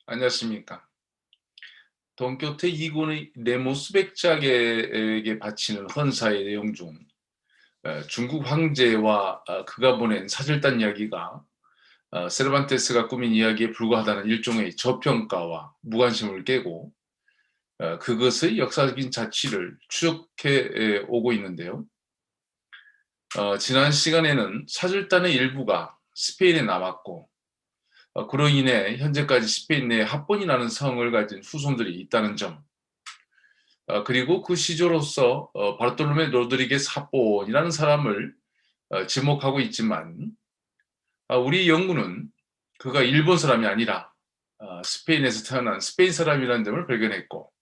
안녕하십니까. 돈키호테 이군의 레모스백작에게 바치는 헌사의 내용 중 중국 황제와 그가 보낸 사절단 이야기가 세르반테스가 꾸민 이야기에 불과하다는 일종의 저평가와 무관심을 깨고 그것의 역사적인 자취를 추적해 오고 있는데요. 지난 시간에는 사절단의 일부가 스페인에 남았고 그로 인해 현재까지 스페인 내에 합본이라는 성을 가진 후손들이 있다는 점, 그리고 그 시조로서 바르톨로메 로드리게스 합본이라는 사람을 지목하고 있지만 우리 연구는 그가 일본 사람이 아니라 스페인에서 태어난 스페인 사람이라는 점을 발견했고,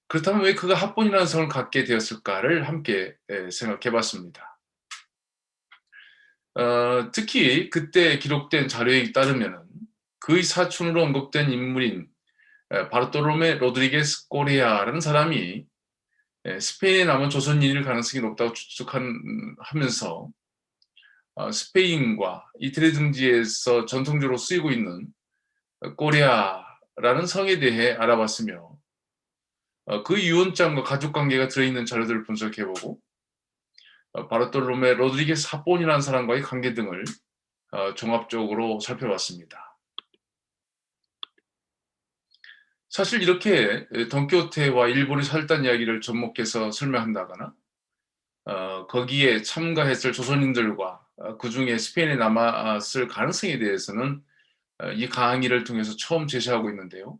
그렇다면 왜 그가 합본이라는 성을 갖게 되었을까를 함께 생각해 봤습니다. 특히 그때 기록된 자료에 따르면 그의 사촌으로 언급된 인물인 바르톨로메 로드리게스 꼬레아라는 사람이 스페인에 남은 조선인일 가능성이 높다고 추측하면서 스페인과 이태리 등지에서 전통적으로 쓰이고 있는 꼬레아라는 성에 대해 알아봤으며 그 유언장과 가족관계가 들어있는 자료들을 분석해보고 바르톨로메 로드리게스 합본이라는 사람과의 관계 등을 종합적으로 살펴봤습니다. 사실 이렇게 돈키호테와 일본의 살단 이야기를 접목해서 설명한다거나 거기에 참가했을 조선인들과 그 중에 스페인에 남았을 가능성에 대해서는 이 강의를 통해서 처음 제시하고 있는데요.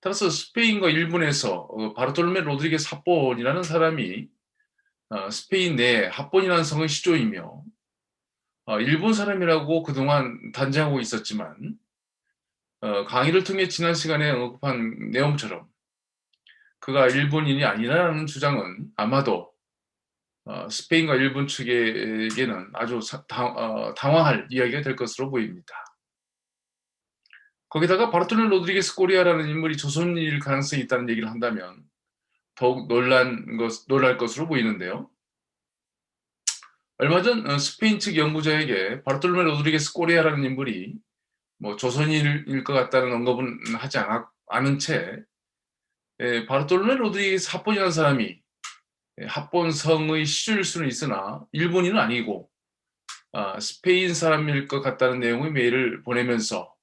따라서 스페인과 일본에서 바르톨메 로드리게스 합본이라는 사람이 스페인 내 합본이라는 성의 시조이며 일본 사람이라고 그동안 단정하고 있었지만 강의를 통해 지난 시간에 언급한 내용처럼 그가 일본인이 아니라는 주장은 아마도 스페인과 일본 측에게는 아주 당황할 이야기가 될 것으로 보입니다. 거기다가 바르톨메 로드리게스 꼬리아라는 인물이 조선인일 가능성이 있다는 얘기를 한다면 더욱 놀랄 것으로 보이는데요. 얼마 전 스페인 측 연구자에게 바르톨메 로드리게스 꼬리아라는 인물이 조선인일 것 같다는 언급은 하지 않은 채 바르톨메 로드리게스 합본이라는 사람이 합본성의 시주일 수는 있으나 일본인은 아니고 스페인 사람일 것 같다는 내용의 메일을 보내면서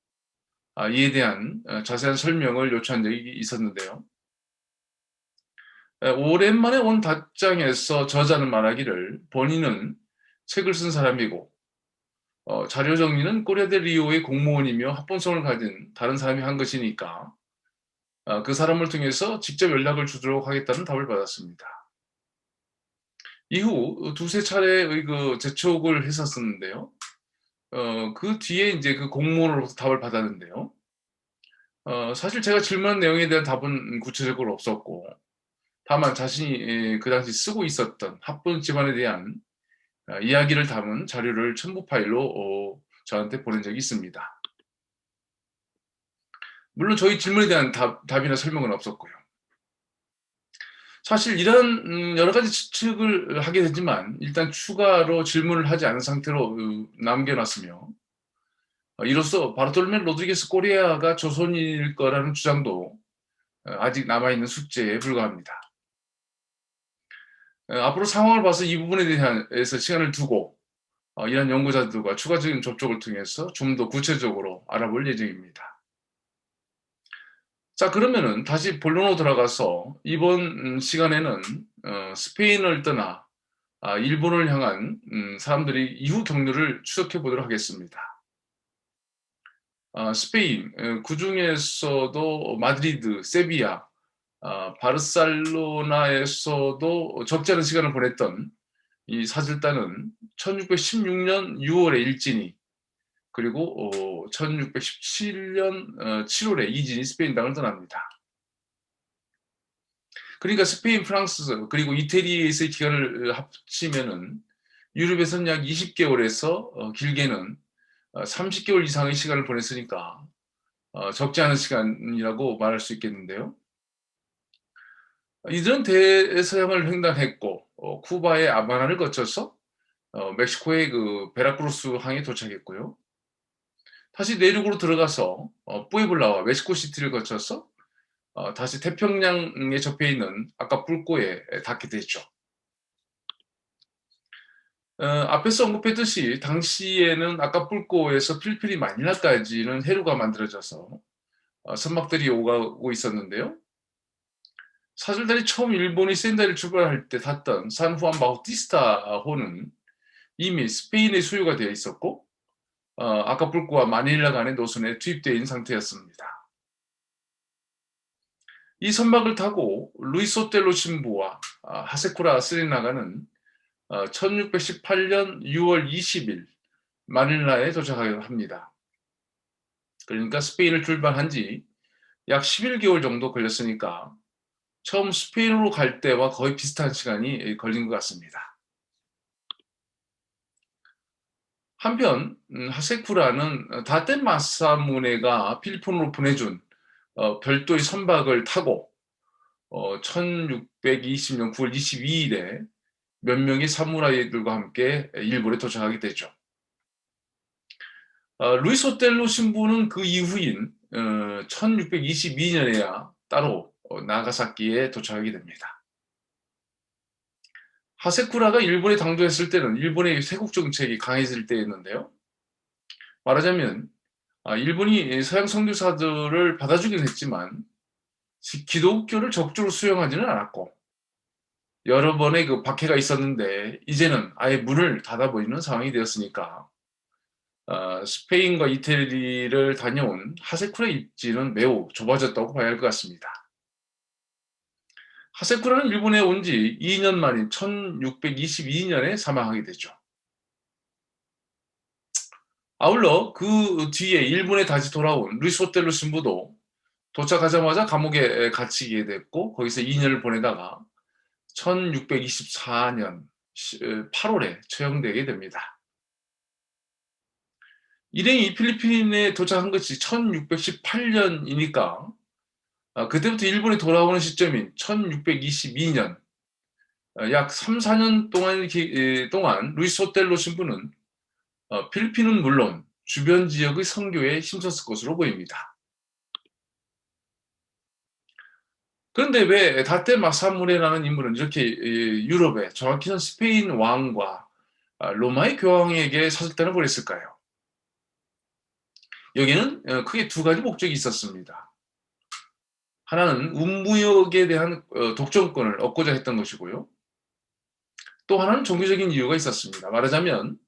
이에 대한 자세한 설명을 요청한 적이 있었는데요. 오랜만에 온 답장에서 저자는 말하기를 본인은 책을 쓴 사람이고 자료 정리는 꼬레데 리오의 공무원이며 합본성을 가진 다른 사람이 한 것이니까 그 사람을 통해서 직접 연락을 주도록 하겠다는 답을 받았습니다. 이후 두세 차례의 그 재촉을 했었는데요. 그 뒤에 이제 그 공무원으로부터 답을 받았는데요. 사실 제가 질문한 내용에 대한 답은 구체적으로 없었고, 다만 자신이 그 당시 쓰고 있었던 합본 집안에 대한 이야기를 담은 자료를 첨부 파일로 저한테 보낸 적이 있습니다. 물론 저희 질문에 대한 답이나 설명은 없었고요. 사실 이런 여러 가지 추측을 하게 되지만 일단 추가로 질문을 하지 않은 상태로 남겨놨으며 이로써 바르톨메 로드리게스 꼬리아가 조선인일 거라는 주장도 아직 남아있는 숙제에 불과합니다. 앞으로 상황을 봐서 이 부분에 대해서 시간을 두고 이런 연구자들과 추가적인 접촉을 통해서 좀 더 구체적으로 알아볼 예정입니다. 자, 그러면은 다시 본론으로 들어가서 이번 시간에는 스페인을 떠나 일본을 향한 사람들이 이후 경로를 추적해 보도록 하겠습니다. 스페인, 그 중에서도 마드리드, 세비야, 바르셀로나에서도 적지 않은 시간을 보냈던 이 사절단은 1616년 6월에 일진이, 그리고 1617년 7월에 이진이 스페인 땅을 떠납니다. 그러니까 스페인, 프랑스, 그리고 이태리에서의 기간을 합치면은 유럽에서는 약 20개월에서 길게는 30개월 이상의 시간을 보냈으니까 적지 않은 시간이라고 말할 수 있겠는데요. 이들은 대서양을 횡단했고 쿠바의 아바나를 거쳐서 멕시코의 그 베라크루스 항에 도착했고요. 다시 내륙으로 들어가서 뿌에블라와 멕시코시티를 거쳐서 다시 태평양에 접해 있는 아카풀코에 닿게 되죠. 앞에서 언급했듯이 당시에는 아카풀코에서 필리핀이 마닐라까지는 해류가 만들어져서 선박들이 오가고 있었는데요. 사절단이 처음 일본이 센다이를 출발할 때 탔던 산후안 바우티스타호는 이미 스페인의 소유가 되어 있었고 아카풀코와 마닐라 간의 노선에 투입되어 있는 상태였습니다. 이 선박을 타고 루이스 오텔로 신부와 하세쿠라 스리나가는 1618년 6월 20일 마닐라에 도착하게 합니다. 그러니까 스페인을 출발한 지 약 11개월 정도 걸렸으니까 처음 스페인으로 갈 때와 거의 비슷한 시간이 걸린 것 같습니다. 한편 하세쿠라는 다테 마사무네가 필리핀으로 보내준 별도의 선박을 타고 1620년 9월 22일에 몇 명의 사무라이들과 함께 일본에 도착하게 되죠. 루이스 오텔로 신부는 그 이후인 1622년에야 따로 나가사키에 도착하게 됩니다. 하세쿠라가 일본에 당도했을 때는 일본의 세국 정책이 강해질 때였는데요. 말하자면 일본이 서양 선교사들을 받아주긴 했지만 기독교를 적극적으로 수용하지는 않았고 여러 번의 그 박해가 있었는데 이제는 아예 문을 닫아버리는 상황이 되었으니까 스페인과 이태리를 다녀온 하세쿠라의 입지는 매우 좁아졌다고 봐야 할 것 같습니다. 하세쿠라는 일본에 온 지 2년 만인 1622년에 사망하게 되죠. 아울러 그 뒤에 일본에 다시 돌아온 루이스 오텔로 신부도 도착하자마자 감옥에 갇히게 됐고 거기서 2년을 보내다가 1624년 8월에 처형되게 됩니다. 일행이 필리핀에 도착한 것이 1618년이니까 그때부터 일본에 돌아오는 시점인 1622년 약 3, 4년 동안 루이스 오텔로 신부는 필리핀은 물론 주변 지역의 선교에 힘썼을 것으로 보입니다. 그런데 왜 다테 마사무네라는 인물은 이렇게 유럽에 정확히는 스페인 왕과 로마의 교황에게 사절단을 보냈을까요? 여기는 크게 두 가지 목적이 있었습니다. 하나는 운무역에 대한 독점권을 얻고자 했던 것이고요. 또 하나는 종교적인 이유가 있었습니다. 말하자면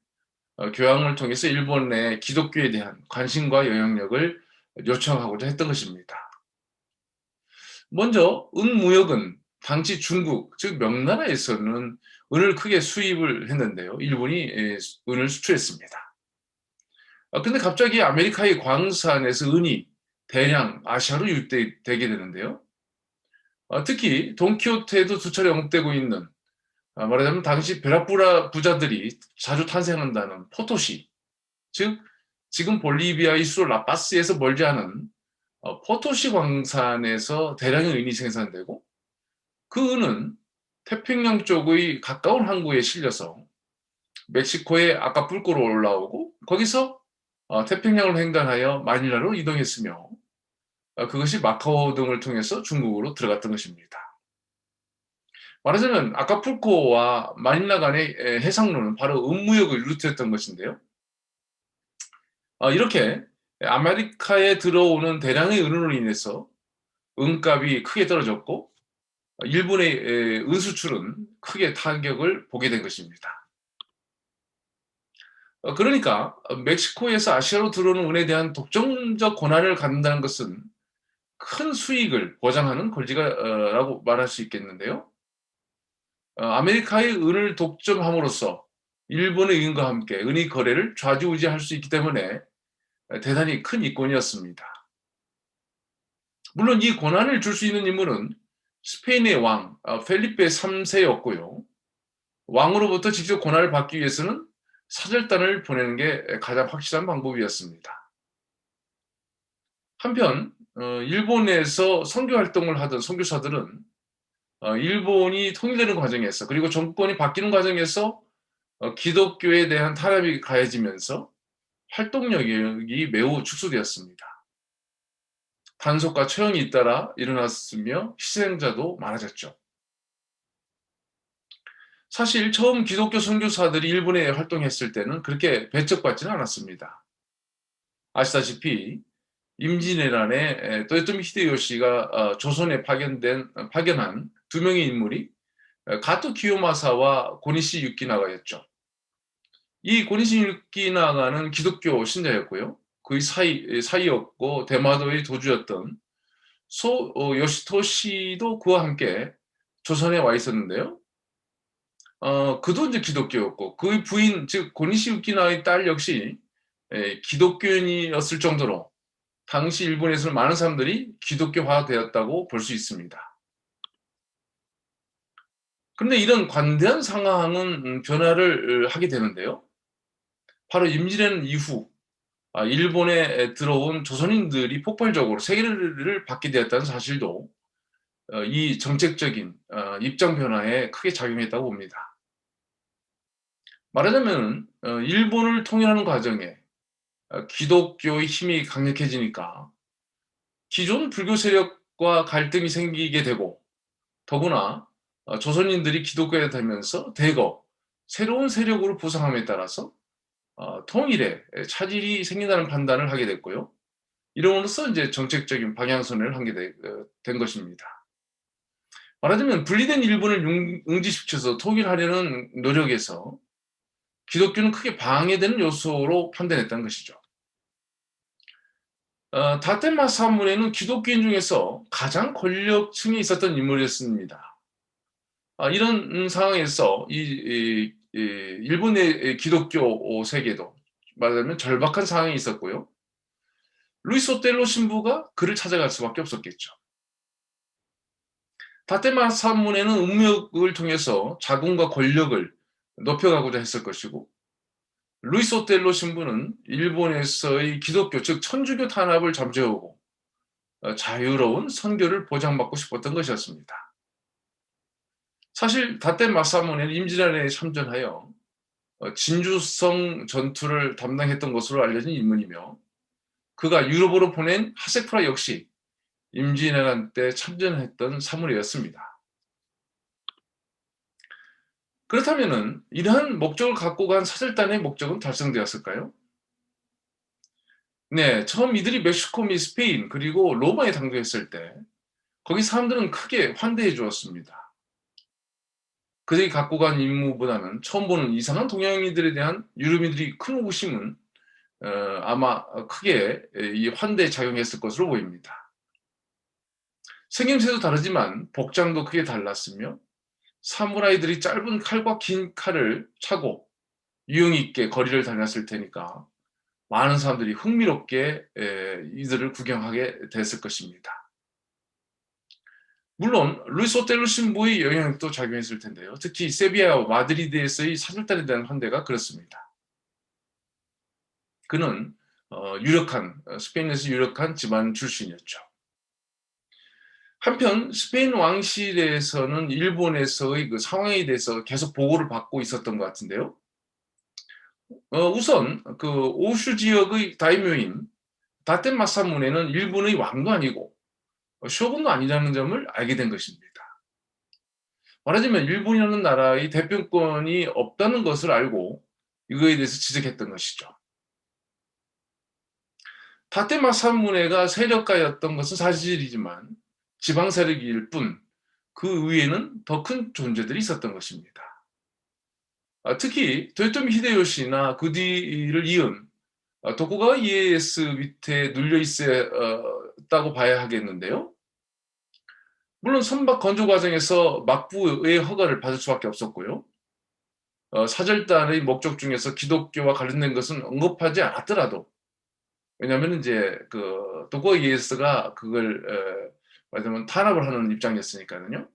교황을 통해서 일본의 기독교에 대한 관심과 영향력을 요청하고자 했던 것입니다. 먼저 은무역은 당시 중국, 즉 명나라에서는 은을 크게 수입을 했는데요. 일본이 은을 수출했습니다. 근데 갑자기 아메리카의 광산에서 은이 대량 아시아로 유입되게 되는데요. 특히 돈키호테도 두 차례 언급되고 있는 말하자면 당시 베라푸라 부자들이 자주 탄생한다는 포토시, 즉 지금 볼리비아의 수도 라파스에서 멀지 않은 포토시 광산에서 대량의 은이 생산되고 그 은은 태평양 쪽의 가까운 항구에 실려서 멕시코의 아카풀코로 올라오고 거기서 태평양을 횡단하여 마닐라로 이동했으며 그것이 마카오 등을 통해서 중국으로 들어갔던 것입니다. 말하자면 아카풀코와 마닐라 간의 해상로는 바로 은무역의 루트였던 것인데요. 이렇게 아메리카에 들어오는 대량의 은으로 인해서 은값이 크게 떨어졌고 일본의 은수출은 크게 타격을 보게 된 것입니다. 그러니까 멕시코에서 아시아로 들어오는 은에 대한 독점적 권한을 갖는다는 것은 큰 수익을 보장하는 권리가라고 말할 수 있겠는데요. 아메리카의 은을 독점함으로써 일본의 은과 함께 은의 거래를 좌지우지할 수 있기 때문에 대단히 큰 이권이었습니다. 물론 이 권한을 줄 수 있는 인물은 스페인의 왕 펠리페 3세였고요. 왕으로부터 직접 권한을 받기 위해서는 사절단을 보내는 게 가장 확실한 방법이었습니다. 한편 일본에서 선교 활동을 하던 선교사들은 일본이 통일되는 과정에서 그리고 정권이 바뀌는 과정에서 기독교에 대한 탄압이 가해지면서 활동력이 매우 축소되었습니다. 단속과 처형이 잇따라 일어났으며 희생자도 많아졌죠. 사실 처음 기독교 선교사들이 일본에 활동했을 때는 그렇게 배척받지는 않았습니다. 아시다시피 임진왜란에 토요토미 히데요시가 조선에 파견한 두 명의 인물이 가토 기요마사와 고니시 유키나가였죠. 이 고니시 유키나가는 기독교 신자였고요. 그의 사이였고 대마도의 도주였던 요시토시도 그와 함께 조선에 와 있었는데요. 그도 이제 기독교였고 그의 부인 즉 고니시 유키나의 딸 역시 기독교인이었을 정도로 당시 일본에서는 많은 사람들이 기독교화되었다고 볼 수 있습니다. 그런데 이런 관대한 상황은 변화를 하게 되는데요. 바로 임진왜란 이후 일본에 들어온 조선인들이 폭발적으로 세계를 받게 되었다는 사실도 이 정책적인 입장 변화에 크게 작용했다고 봅니다. 말하자면 일본을 통일하는 과정에 기독교의 힘이 강력해지니까 기존 불교 세력과 갈등이 생기게 되고 더구나 조선인들이 기독교에 되면서 대거 새로운 세력으로 부상함에 따라서 통일에 차질이 생긴다는 판단을 하게 됐고요. 이름으로써 이제 정책적인 방향선을 하게 된 것입니다. 말하자면 분리된 일본을 응집시켜서 통일하려는 노력에서 기독교는 크게 방해되는 요소로 판단했다는 것이죠. 다테마 사무네는 기독교인 중에서 가장 권력층에 있었던 인물이었습니다. 이런 상황에서 일본의 기독교 세계도 말하자면 절박한 상황이 있었고요. 루이스 오텔로 신부가 그를 찾아갈 수밖에 없었겠죠. 다테마 사무네는 음욕을 통해서 자궁과 권력을 높여가고자 했을 것이고 루이스 오텔로 신부는 일본에서의 기독교 즉 천주교 탄압을 잠재우고 자유로운 선교를 보장받고 싶었던 것이었습니다. 사실 다테 마사무네는 임진왜란에 참전하여 진주성 전투를 담당했던 것으로 알려진 인물이며 그가 유럽으로 보낸 하세쿠라 역시 임진왜란 때 참전했던 사물이었습니다. 그렇다면 이러한 목적을 갖고 간 사절단의 목적은 달성되었을까요? 네, 처음 이들이 멕시코 및 스페인 그리고 로마에 당도했을 때 거기 사람들은 크게 환대해 주었습니다. 그들이 갖고 간 임무보다는 처음 보는 이상한 동양인들에 대한 유럽인들이 큰 호기심은 아마 크게 이 환대에 작용했을 것으로 보입니다. 생김새도 다르지만 복장도 크게 달랐으며 사무라이들이 짧은 칼과 긴 칼을 차고 유용 있게 거리를 다녔을 테니까 많은 사람들이 흥미롭게 이들을 구경하게 됐을 것입니다. 물론 루이스 오텔로 신부의 영향도 작용했을 텐데요. 특히 세비야와 마드리드에서의 사절단에 대한 환대가 그렇습니다. 그는 스페인에서 유력한 집안 출신이었죠. 한편 스페인 왕실에서는 일본에서의 그 상황에 대해서 계속 보고를 받고 있었던 것 같은데요. 우선 그 오슈 지역의 다이묘인 다텐 마사무네는 일본의 왕도 아니고 쇼군도 아니라는 점을 알게 된 것입니다. 말하자면 일본이라는 나라의 대표권이 없다는 것을 알고 이거에 대해서 지적했던 것이죠. 다테마 사무네가 세력가였던 것은 사실이지만 지방 세력일 뿐 그 위에는 더 큰 존재들이 있었던 것입니다. 특히 도요토미 히데요시나 그 뒤를 이은 도쿠가와 이에야스 밑에 눌려 있었다고 봐야 하겠는데요. 물론 선박 건조 과정에서 막부의 허가를 받을 수밖에 없었고요. 사절단의 목적 중에서 기독교와 관련된 것은 언급하지 않았더라도 왜냐하면 이제 그 도쿠가와 이에야스가 그걸 말하자면 탄압을 하는 입장이었으니까요.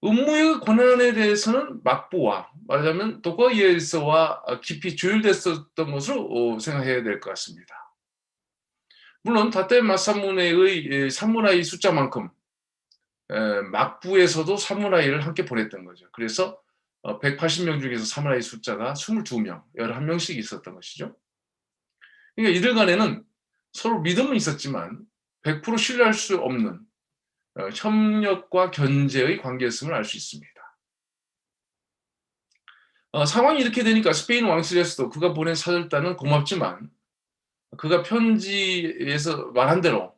음무의 권한에 대해서는 막부와 말하자면 도쿠가와 이에야스와 깊이 조율됐었던 것으로 생각해야 될 것 같습니다. 물론 다테 마사무네의 사무라이 숫자만큼 막부에서도 사무라이를 함께 보냈던 거죠. 그래서 180명 중에서 사무라이 숫자가 22명, 11명씩 있었던 것이죠. 그러니까 이들 간에는 서로 믿음은 있었지만 100% 신뢰할 수 없는 협력과 견제의 관계였음을 알 수 있습니다. 상황이 이렇게 되니까 스페인 왕실에서도 그가 보낸 사절단은 고맙지만 그가 편지에서 말한 대로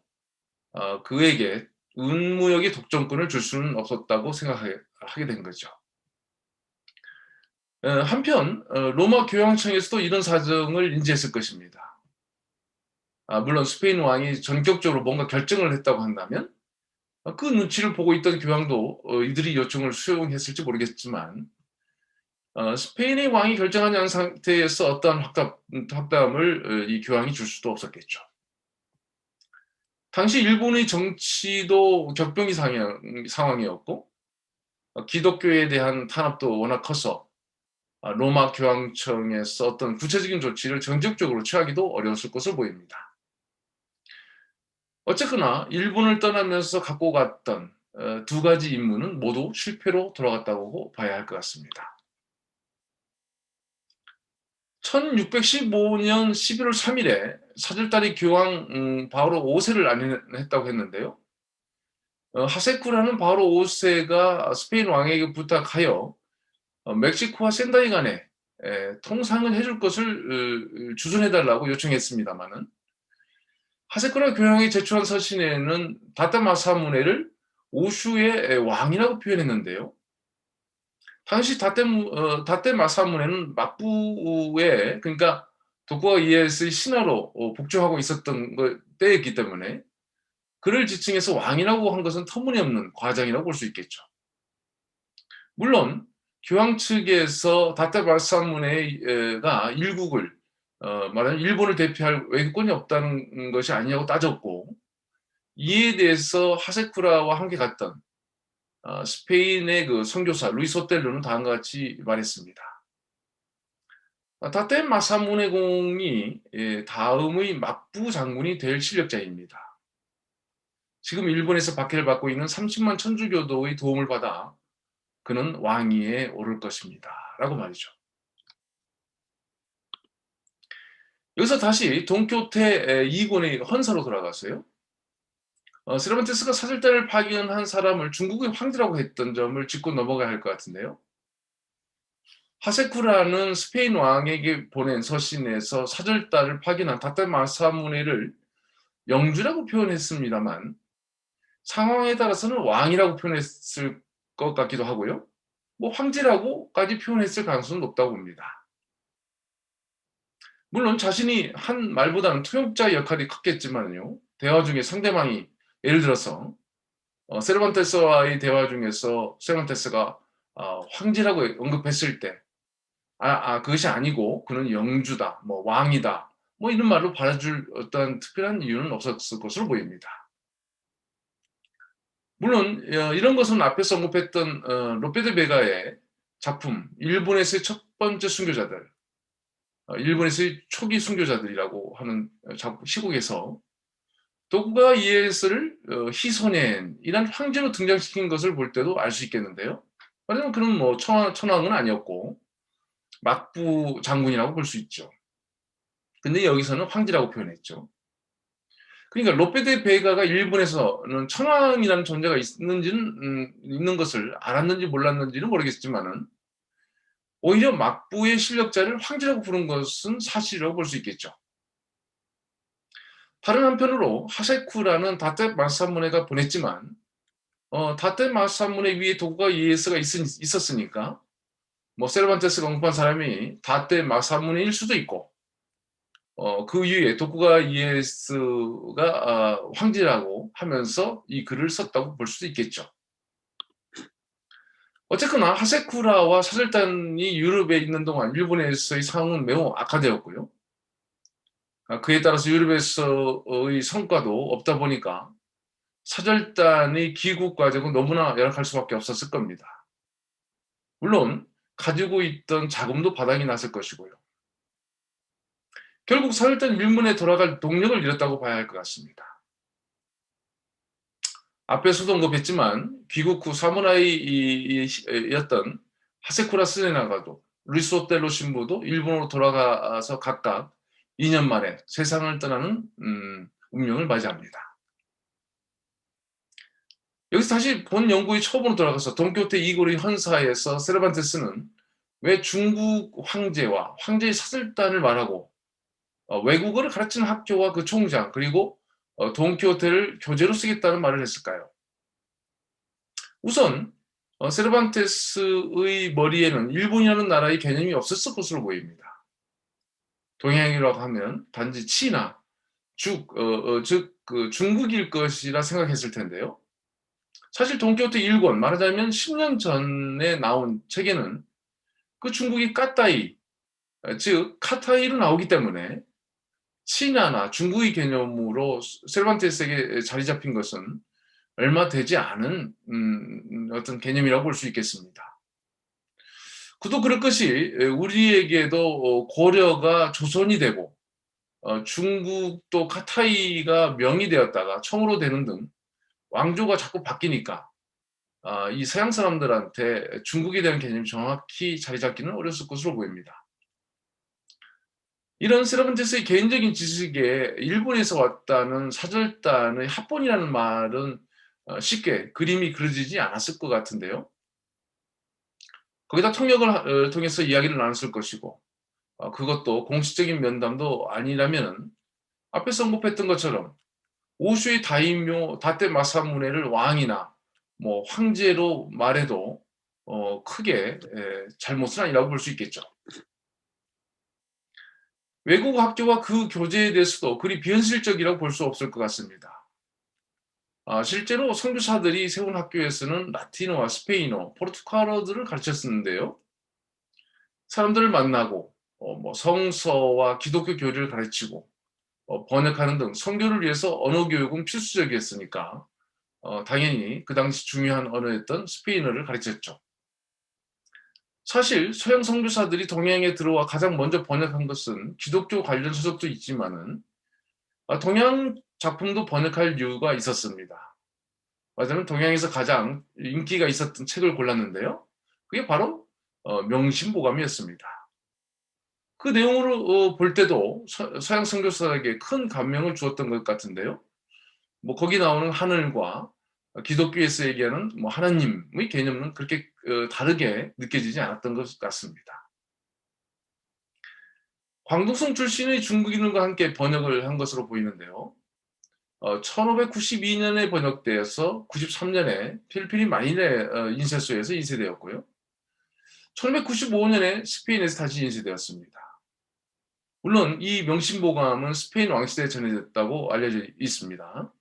그에게 은무역의 독점권을 줄 수는 없었다고 생각하게 된 거죠. 한편 로마 교황청에서도 이런 사정을 인지했을 것입니다. 물론 스페인 왕이 전격적으로 뭔가 결정을 했다고 한다면 그 눈치를 보고 있던 교황도 이들이 요청을 수용했을지 모르겠지만 스페인의 왕이 결정하지 않은 상태에서 어떠한 확답을 이 교황이 줄 수도 없었겠죠. 당시 일본의 정치도 격변기 상황이었고 기독교에 대한 탄압도 워낙 커서 로마 교황청에서 어떤 구체적인 조치를 정적적으로 취하기도 어려웠을 것으로 보입니다. 어쨌거나 일본을 떠나면서 갖고 갔던 두 가지 임무는 모두 실패로 돌아갔다고 봐야 할 것 같습니다. 1615년 11월 3일에 사절단이 교황 바오로 5세를 안했다고 했는데요. 하세쿠라는 바오로 5세가 스페인 왕에게 부탁하여 멕시코와 센다이 간에 통상을 해줄 것을 주선해달라고 요청했습니다마는 하세쿠라 교황이 제출한 서신에는 다테마사무네를 오슈의 왕이라고 표현했는데요. 당시 다테마사무네는 막부에 그러니까 도쿠가와 이에야스의 신하로 복종하고 있었던 때였기 때문에 그를 지칭해서 왕이라고 한 것은 터무니없는 과장이라고 볼 수 있겠죠. 물론 교황 측에서 다테마사무네가 일국을 말하자면 일본을 대표할 외교권이 없다는 것이 아니냐고 따졌고 이에 대해서 하세쿠라와 함께 갔던 스페인의 그 선교사 루이스 오텔로는 다음과 같이 말했습니다. 다테 마사무네 공이 다음의 막부 장군이 될 실력자입니다. 지금 일본에서 박해를 받고 있는 30만 천주교도의 도움을 받아 그는 왕위에 오를 것입니다. 라고 말이죠. 여기서 다시 돈키호테 2권의 헌사로 돌아가서요. 세르반테스가 사절단을 파견한 사람을 중국의 황제라고 했던 점을 짚고 넘어가야 할 것 같은데요. 하세쿠라는 스페인 왕에게 보낸 서신에서 사절단을 파견한 다테마사무네를 영주라고 표현했습니다만 상황에 따라서는 왕이라고 표현했을 것 같기도 하고요. 뭐 황제라고까지 표현했을 가능성은 높다고 봅니다. 물론 자신이 한 말보다는 통역자의 역할이 컸겠지만요. 대화 중에 상대방이 예를 들어서 세르반테스와의 대화 중에서 세르반테스가 황제라고 언급했을 때 그것이 아니고 그는 영주다, 뭐 왕이다, 뭐 이런 말로 받아줄 어떤 특별한 이유는 없었을 것으로 보입니다. 물론 이런 것은 앞에서 언급했던 로페 데 베가의 작품 일본에서의 첫 번째 순교자들, 일본에서의 초기 순교자들이라고 하는 시국에서 도쿠가와 이에야스를 히소넨 이란 황제로 등장시킨 것을 볼 때도 알 수 있겠는데요. 말하자면 그는 뭐 천황은 아니었고 막부 장군이라고 볼 수 있죠. 근데 여기서는 황제라고 표현했죠. 그러니까 로페 데 베가가 일본에서는 천황이라는 존재가 있는 것을 알았는지 몰랐는지는 모르겠지만은 오히려 막부의 실력자를 황제라고 부른 것은 사실이라고 볼 수 있겠죠. 다른 한편으로 하세쿠라는 다테 마사무네가 보냈지만 다테 마사무네 위에 도쿠가와 이에야스가 있었으니까 뭐 세르반테스가 언급한 사람이 다테 마사무네일 수도 있고 그 위에 도쿠가와 이에야스가 황제라고 하면서 이 글을 썼다고 볼 수도 있겠죠. 어쨌거나 하세쿠라와 사절단이 유럽에 있는 동안 일본에서의 상황은 매우 악화되었고요. 그에 따라서 유럽에서의 성과도 없다 보니까 사절단의 귀국 과정은 너무나 열악할 수밖에 없었을 겁니다. 물론 가지고 있던 자금도 바닥이 났을 것이고요. 결국 사절단 일문에 돌아갈 동력을 잃었다고 봐야 할 것 같습니다. 앞에서도 언급했지만 귀국 후 사무라이였던 하세쿠라 스네나가도 루이스 오텔로 신부도 일본으로 돌아가서 각각 2년 만에 세상을 떠나는 운명을 맞이합니다. 여기서 다시 본 연구의 초본으로 돌아가서 돈키호테 이고리 헌사에서 세르반테스는 왜 중국 황제와 황제의 사슬단을 말하고 외국어를 가르치는 학교와 그 총장 그리고 돈키호테를 교재로 쓰겠다는 말을 했을까요? 우선 세르반테스의 머리에는 일본이라는 나라의 개념이 없었을 것으로 보입니다. 동양이라고 하면 단지 치나 즉 그 중국일 것이라 생각했을 텐데요. 사실 돈키호테 1권 말하자면 10년 전에 나온 책에는 그 중국이 까따이 즉 카타이로 나오기 때문에 치나나 중국의 개념으로 세르반테스에게 자리 잡힌 것은 얼마 되지 않은 어떤 개념이라고 볼 수 있겠습니다. 그도 그럴 것이 우리에게도 고려가 조선이 되고 중국도 카타이가 명이 되었다가 청으로 되는 등 왕조가 자꾸 바뀌니까 이 서양 사람들한테 중국에 대한 개념이 정확히 자리 잡기는 어렸을 것으로 보입니다. 이런 세르반테스의 개인적인 지식에 일본에서 왔다는 사절단의 합본이라는 말은 쉽게 그림이 그려지지 않았을 것 같은데요. 거기다 통역을 통해서 이야기를 나눴을 것이고 그것도 공식적인 면담도 아니라면 앞에서 언급했던 것처럼 오슈의 다이묘 다테 마사무네를 왕이나 뭐 황제로 말해도 크게 잘못은 아니라고 볼 수 있겠죠. 외국 학교와 그 교재에 대해서도 그리 비현실적이라고 볼 수 없을 것 같습니다. 실제로 선교사들이 세운 학교에서는 라틴어와 스페인어, 포르투갈어들을 가르쳤었는데요. 사람들을 만나고 뭐 성서와 기독교 교리를 가르치고 번역하는 등 선교를 위해서 언어 교육은 필수적이었으니까 당연히 그 당시 중요한 언어였던 스페인어를 가르쳤죠. 사실 서양 선교사들이 동양에 들어와 가장 먼저 번역한 것은 기독교 관련 서적도 있지만은 동양 작품도 번역할 이유가 있었습니다. 맞아면 동양에서 가장 인기가 있었던 책을 골랐는데요. 그게 바로 명심보감이었습니다. 그 내용으로 볼 때도 서양 선교사에게 큰 감명을 주었던 것 같은데요. 뭐 거기 나오는 하늘과 기독교에서 얘기하는 뭐 하나님의 개념은 그렇게 다르게 느껴지지 않았던 것 같습니다. 광동성 출신의 중국인과 함께 번역을 한 것으로 보이는데요. 1592년에 번역되어서 93년에 필리핀 마닐레 인쇄소에서 인쇄되었고요. 1595년에 스페인에서 다시 인쇄되었습니다. 물론 이 명심보감은 스페인 왕시대에 전해졌다고 알려져 있습니다.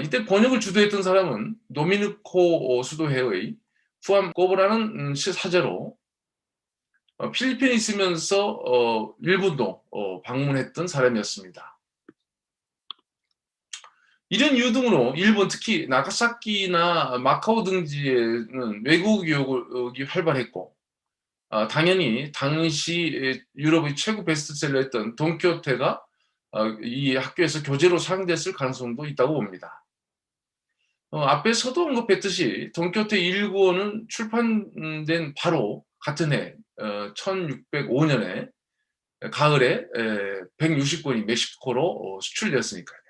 이때 번역을 주도했던 사람은 도미니코 수도회의 후안 꼬브라는 사제로 필리핀에 있으면서 일본도 방문했던 사람이었습니다. 이런 이유 등으로 일본 특히 나가사키나 마카오 등지에는 외국 유학이 활발했고 당연히 당시 유럽의 최고 베스트셀러였던 돈키호테가 이 학교에서 교재로 사용됐을 가능성도 있다고 봅니다. 앞에서도 언급했듯이 돈키호테 1권은 출판된 바로 같은 해 1605년에 가을에 160권이 멕시코로 수출되었으니까요.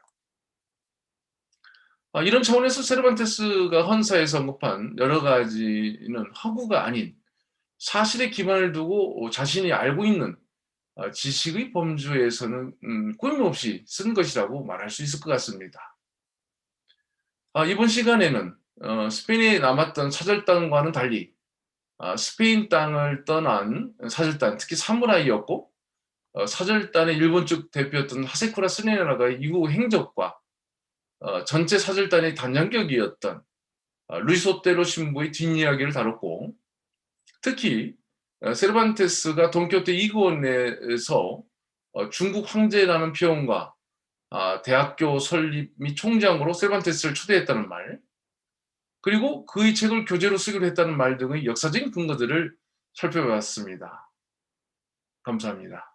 이런 차원에서 세르반테스가 헌사에서 언급한 여러 가지는 허구가 아닌 사실에 기반을 두고 자신이 알고 있는 지식의 범주에서는 꾸밈없이 쓴 것이라고 말할 수 있을 것 같습니다. 이번 시간에는 스페인에 남았던 사절단과는 달리 스페인 땅을 떠난 사절단, 특히 사무라이였고 사절단의 일본 쪽 대표였던 하세쿠라 스네나가의 이후 행적과 전체 사절단의 단장격이었던 루이소테로 신부의 뒷이야기를 다뤘고 특히 세르반테스가 돈키호테 2권에서 중국 황제라는 표현과 대학교 설립 및 총장으로 세르반테스를 초대했다는 말 그리고 그의 책을 교재로 쓰기로 했다는 말 등의 역사적인 근거들을 살펴봤습니다. 감사합니다.